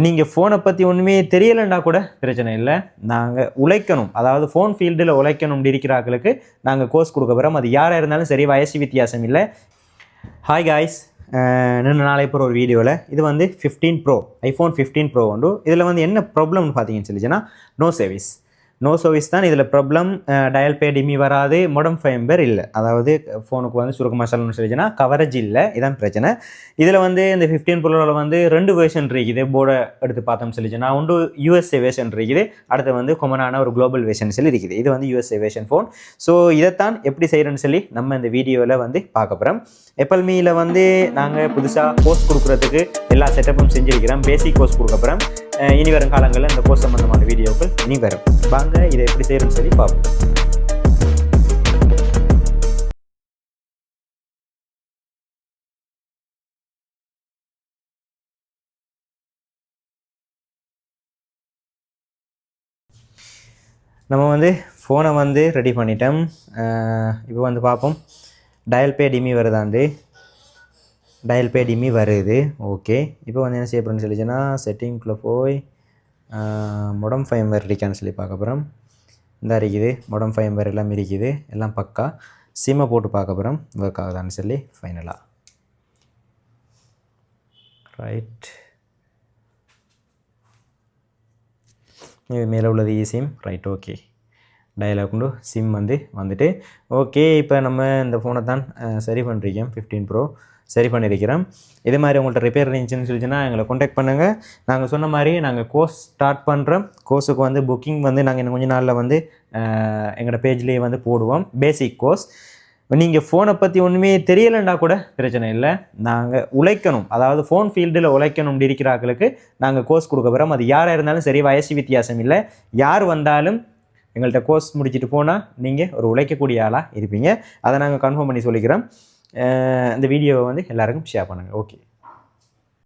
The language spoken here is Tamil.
நீங்கள் ஃபோனை பற்றி ஒன்றுமே தெரியலைன்னா கூட பிரச்சனை இல்லை. நாங்கள் உழைக்கணும், அதாவது ஃபோன் ஃபீல்டில் உழைக்கணும் இருக்கிறார்களுக்கு நாங்கள் கோர்ஸ் கொடுக்க போகிறோம். அது யாராக இருந்தாலும் சரி, வயசு வித்தியாசம் இல்லை. ஹாய் காய்ஸ், நின்று நாளைக்கு போகிற ஒரு வீடியோவில் இது வந்து 15 Pro iPhone 15 Pro உண்டு. இதில் வந்து என்ன ப்ராப்ளம்னு பார்த்தீங்கன்னு சொல்லிச்சுன்னா நோ சர்வீஸ் தான் இதில் ப்ராப்ளம். டயல் பே டிமி வராது, மொடம் ஃபைம்பர் இல்லை, அதாவது ஃபோனுக்கு வந்து சுருக்கமாக சொல்லணும்னு சொல்லிச்சுன்னா கவரேஜ் இல்லை, இதான் பிரச்சனை. இதில் வந்து இந்த 15 Proவில் வந்து 2 வேர்ஷன் இருக்குது. போர்டை எடுத்து பார்த்தோம்னு சொல்லிச்சுன்னா ஒன்று USA வேர்ஷன் இருக்குது, அடுத்து வந்து கொமனான ஒரு குளோபல் வேர்ஷன் சொல்லி இருக்குது. இது வந்து USA வேர்ஷன் ஃபோன். ஸோ இதைத்தான் எப்படி செய்கிறேன்னு சொல்லி நம்ம இந்த வீடியோவில் வந்து பார்க்க போகிறோம். எப்பல்மீயில் வந்து நாங்கள் புதுசாக கோர்ஸ் கொடுக்குறதுக்கு எல்லா செட்டப்பும் செஞ்சுருக்கிறோம். பேசிக் கோர்ஸ் கொடுக்க போகிறோம். இனி வரும் காலங்களில் இந்த கோர்ஸ் சம்பந்தமான வீடியோக்கள் இனி வரும். வாங்க இதை எப்படி செய்யணும்னு சொல்லி பார்ப்போம். நம்ம வந்து ஃபோனை வந்து ரெடி பண்ணிட்டோம். இப்போ வந்து பார்ப்போம் டயல் பே டிமி வருதாண்டு. டயல் பே டிமி வருது. ஓகே, இப்போ வந்து என்ன செய்ய போகிறோன்னு சொல்லிச்சுன்னா செட்டிங்குள்ளே போய் மொடம் ஃபைம்பர் இருக்கான்னு சொல்லி பார்க்க போகிறோம். இந்த இருக்குது மொடம் ஃபைம்பர் எல்லாம் இருக்குது, எல்லாம் பக்கா. சிம்மை போட்டு பார்க்க போகிறோம் ஒர்க் ஆகுதான்னு சொல்லி ஃபைனலாக. ரைட், இது மேலே உள்ளது சிம். Right, okay. டயலாக் கொண்டு சிம் வந்துட்டு ஓகே. இப்போ நம்ம இந்த ஃபோனை தான் சரி பண்ணிருக்கோம். 15 Pro சரி பண்ணியிருக்கிறோம். இது மாதிரி உங்கள்கிட்ட ரிப்பேர் இருந்துச்சுன்னு சொல்லிச்சுன்னா எங்களை கான்டாக்ட் பண்ணுங்கள். நாங்கள் சொன்ன மாதிரி நாங்கள் கோர்ஸ் ஸ்டார்ட் பண்ணுறோம். கோர்ஸுக்கு வந்து புக்கிங் வந்து நாங்கள் இன்னும் கொஞ்சம் நாளில் வந்து எங்களோட பேஜ்லேயே வந்து போடுவோம். பேசிக் கோர்ஸ். நீங்கள் ஃபோனை பற்றி ஒன்றுமே தெரியலைன்னா கூட பிரச்சனை இல்லை. நாங்கள் உழைக்கணும், அதாவது ஃபோன் ஃபீல்டில் உழைக்கணும் இருக்கிறார்களுக்கு நாங்கள் கோர்ஸ் கொடுக்க போகிறோம். அது யாராக இருந்தாலும் சரி, வயசு வித்தியாசம் இல்லை. யார் வந்தாலும் எங்கள்கிட்ட கோர்ஸ் முடிச்சுட்டு போனால் நீங்கள் ஒரு உழைக்கக்கூடிய ஆளாக இருப்பீங்க. அதை நாங்கள் கன்ஃபார்ம் பண்ணி சொல்லிக்கிறோம். இந்த வீடியோவை வந்து எல்லாருக்கும் ஷேர் பண்ணுங்கள். ஓகே.